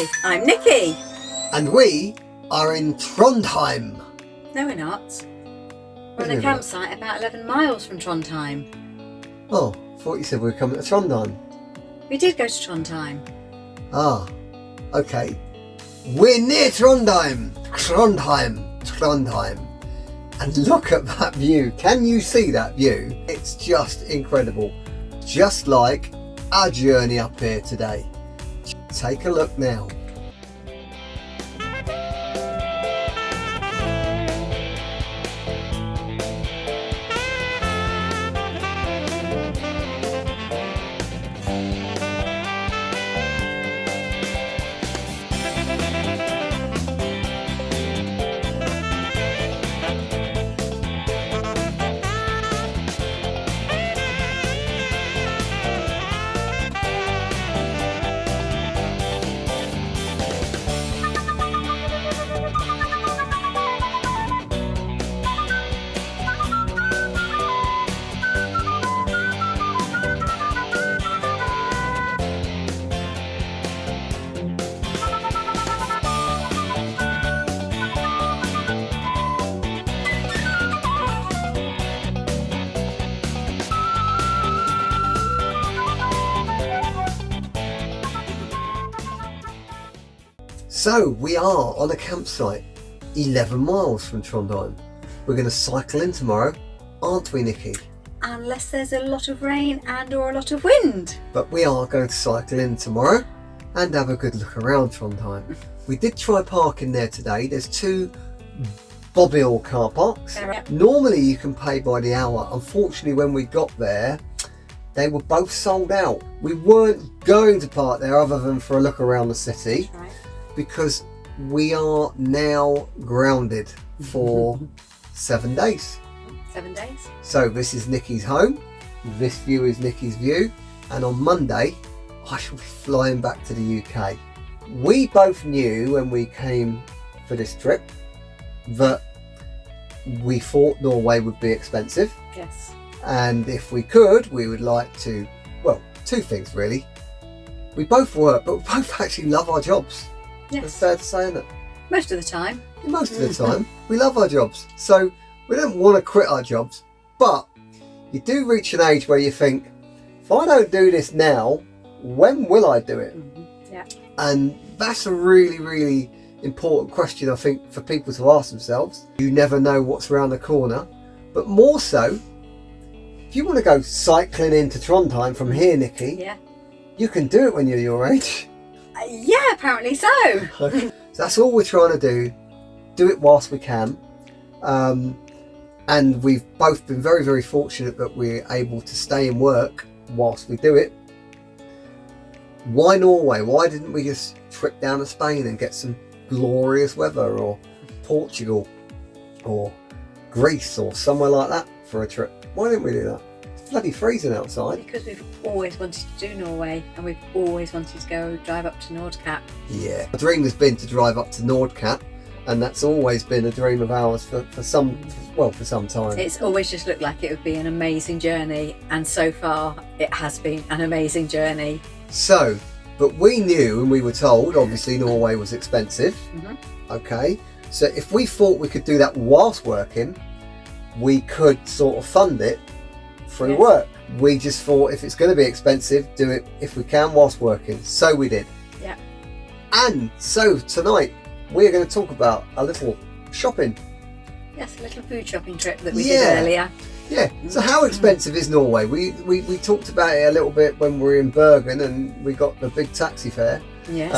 Hi, I'm Nikki. And we are in Trondheim. No, we're not. We're on a campsite about 11 miles from Trondheim. Oh, I thought you said we were coming to Trondheim. We did go to Trondheim. Ah, okay. We're near Trondheim. Trondheim. And look at that view. Can you see that view? It's just incredible. Just like our journey up here today. Take a look now. So we are on a campsite 11 miles from Trondheim. We're going to cycle in tomorrow, aren't we, Nikki? Unless there's a lot of rain and or a lot of wind. But we are going to cycle in tomorrow and have a good look around Trondheim. We did try parking there today. There's two Bobil car parks. Normally you can pay by the hour. Unfortunately, when we got there, they were both sold out. We weren't going to park there other than for a look around the city. That's right. Because we are now grounded for 7 days. 7 days. So this is Nikki's home, this view is Nikki's view, and on Monday I shall be flying back to the UK. We both knew when we came for this trip that we thought Norway would be expensive. Yes. And if we could, we would like to, well, two things really. We both work, but we both actually love our jobs. Yes. It's fair to say, isn't it? Most of the time. Most of the time, we love our jobs. So we don't want to quit our jobs. But you do reach an age where you think, if I don't do this now, when will I do it? Yeah. And that's a really, really important question, I think, for people to ask themselves. You never know what's around the corner. But more so, if you want to go cycling into Trondheim from here, Nikki, Yeah. you can do it when you're your age. Yeah, apparently so. So that's all we're trying to do it whilst we can, and we've both been very, very fortunate that we're able to stay in work whilst we do it. Why Norway? Why didn't we just trip down to Spain and get some glorious weather, or Portugal or Greece or somewhere like that for a trip? Why didn't we do that? It's bloody freezing outside. Because we've always wanted to do Norway, and we've always wanted to go drive up to Nordkapp. Yeah, my dream has been to drive up to Nordkapp, and that's always been a dream of ours for some time. It's always just looked like it would be an amazing journey, and so far it has been an amazing journey. So, but we knew and we were told, obviously Norway was expensive. Okay, so if we thought we could do that whilst working, we could sort of fund it through work. We just thought, if it's going to be expensive, do it if we can whilst working. So we did. Yeah. And so tonight we're going to talk about a little shopping. Yes, a little food shopping trip that we did earlier. Yeah. So how expensive is Norway? We talked about it a little bit when we were in Bergen and we got the big taxi fare. Yes.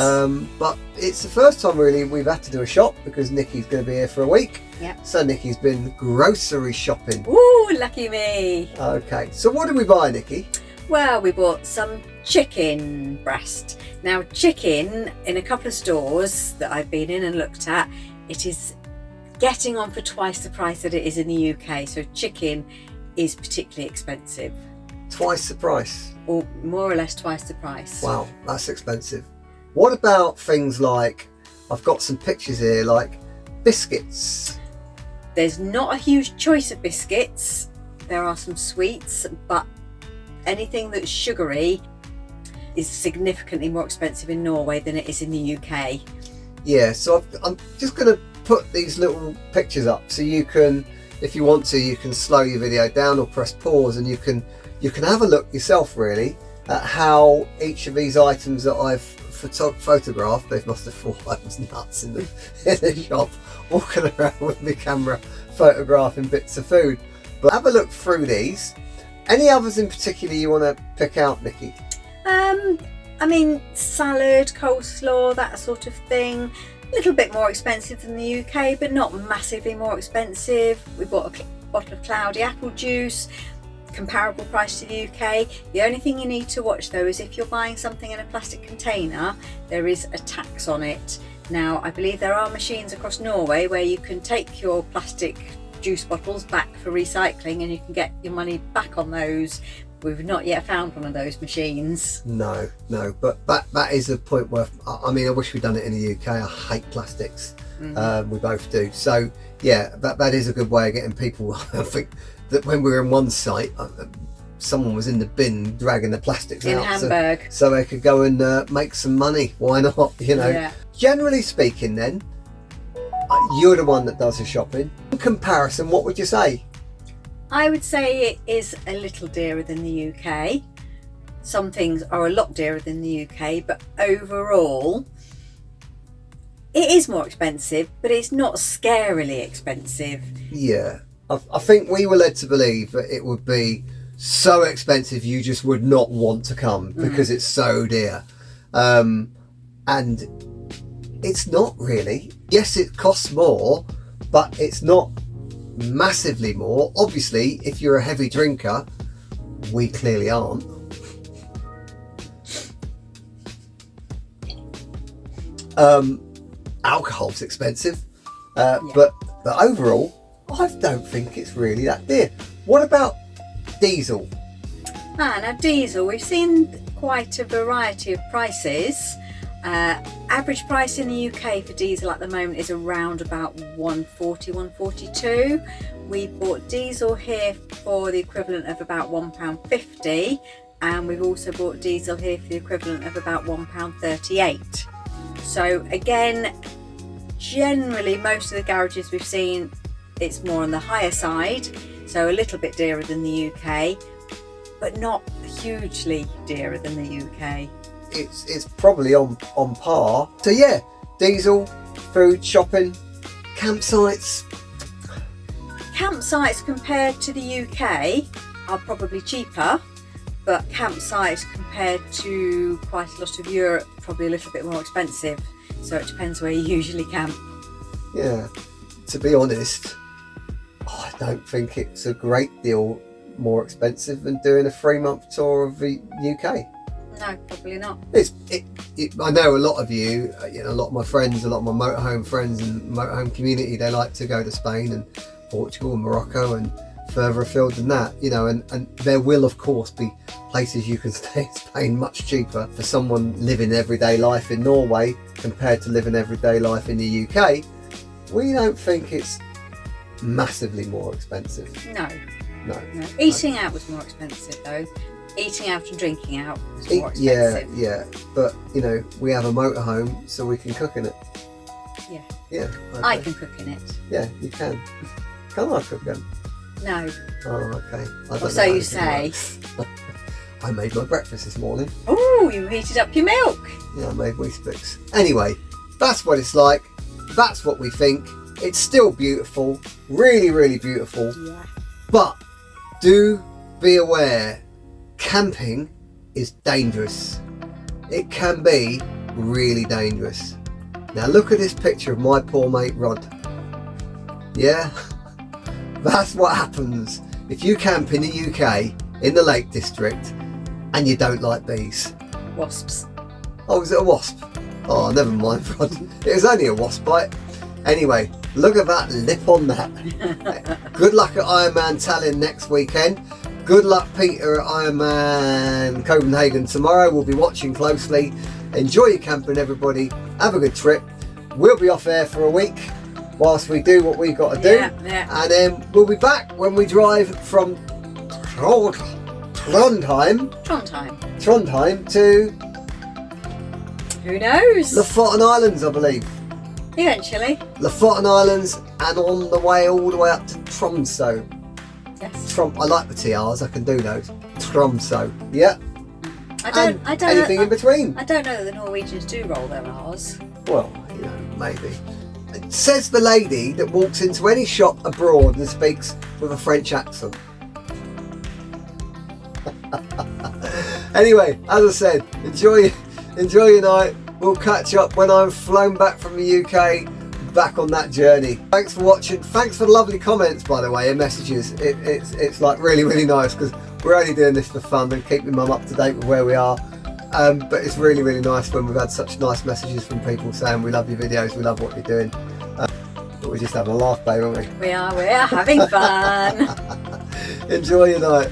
But it's the first time really we've had to do a shop because Nikki's going to be here for a week. Yeah. So Nikki's been grocery shopping. Ooh, lucky me. Okay. So what did we buy, Nikki? Well, we bought some chicken breast. Now, chicken in a couple of stores that I've been in and looked at, it is getting on for twice the price that it is in the UK. So chicken is particularly expensive. Twice the price. Or more or less twice the price. Wow, that's expensive. What about things like, I've got some pictures here, like biscuits? There's not a huge choice of biscuits. There are some sweets, but anything that's sugary, is significantly more expensive in Norway than it is in the UK. Yeah, so I'm just going to put these little pictures up so you can, if you want to, you can slow your video down or press pause, and you can have a look yourself really at how each of these items that I've photographed. They must have thought I was nuts in the shop, walking around with my camera photographing bits of food. But have a look through these. Any others in particular you want to pick out, Nikki? I mean, salad, coleslaw, that sort of thing. A little bit more expensive than the UK, but not massively more expensive. We bought a bottle of cloudy apple juice, comparable price to the UK. The only thing you need to watch though is if you're buying something in a plastic container, there is a tax on it. Now, I believe there are machines across Norway where you can take your plastic juice bottles back for recycling and you can get your money back on those. We've not yet found one of those machines. No, but that is a point where, I mean, I wish we'd done it in the UK. I hate plastics. We both do. So yeah, that is a good way of getting people. I think that when we were in one site, someone was in the bin dragging the plastics in out Hamburg, so they could go and make some money. Why not? You know. Yeah. Generally speaking, then you're the one that does the shopping. In comparison, what would you say? I would say it is a little dearer than the UK. Some things are a lot dearer than the UK, but overall it is more expensive, but it's not scarily expensive. Yeah, I think we were led to believe that it would be so expensive you just would not want to come because it's so dear. And it's not really. Yes, it costs more, but it's not massively more. Obviously, if you're a heavy drinker, we clearly aren't. Alcohol's expensive, but overall, I don't think it's really that dear. What about diesel? Now diesel, we've seen quite a variety of prices. Average price in the UK for diesel at the moment is around about 140, 142. We bought diesel here for the equivalent of about £1.50, and we've also bought diesel here for the equivalent of about £1.38. So again, generally most of the garages we've seen, it's more on the higher side, so a little bit dearer than the UK, but not hugely dearer than the UK. It's probably on par. So yeah, diesel, food, shopping, campsites. Campsites compared to the UK are probably cheaper, but campsites compared to quite a lot of Europe probably a little bit more expensive. So it depends where you usually camp. Yeah, to be honest, I don't think it's a great deal more expensive than doing a 3-month tour of the UK. No, probably not. I know a lot of you, a lot of my friends, a lot of my motorhome friends and motorhome community, they like to go to Spain and Portugal and Morocco and further afield than that, and there will of course be places you can stay in Spain much cheaper for someone living everyday life in Norway compared to living everyday life in the UK. We don't think it's massively more expensive. No. Eating out was more expensive though. Eating out and drinking out is more expensive. Yeah, but we have a motorhome, so we can cook in it. Yeah. Okay. I can cook in it. Yeah, you can. Can I cook in? No. Oh, okay. Or so you say. I made my breakfast this morning. Oh, you heated up your milk. Yeah, I made Weetabix. Anyway, that's what it's like. That's what we think. It's still beautiful, really, really beautiful. Yeah. But do be aware. Camping is dangerous. It can be really dangerous. Now look at this picture of my poor mate Rod. Yeah, that's what happens if you camp in the UK in the Lake District and you don't like bees. Wasps. Oh, was it a wasp? Oh, never mind, Rod. It was only a wasp bite. Anyway, look at that lip on that. Good luck at Ironman Tallinn next weekend. Good luck, Peter, at Ironman Copenhagen tomorrow. We'll be watching closely. Enjoy your camping, everybody. Have a good trip. We'll be off air for a week whilst we do what we've got to do. Yeah. And then we'll be back when we drive from Trondheim to Who knows? Lofoten Islands, I believe. Eventually. Lofoten Islands, and on the way all the way up to Tromsø. Yes. I like the TRs, I can do those. Tromsø. Yeah. I don't anything know, in between. I don't know that the Norwegians do roll their R's. Well, you know, maybe. Says the lady that walks into any shop abroad and speaks with a French accent. Anyway, as I said, enjoy your night. We'll catch up when I'm flown back from the UK, back on that journey. Thanks for watching. Thanks for the lovely comments, by the way, and messages. It's like really nice, because we're only doing this for fun and keep my mum up to date with where we are. But it's really nice when we've had such nice messages from people saying we love your videos, we love what you're doing. But we're just having a laugh, babe, aren't we? We're having fun. Enjoy your night.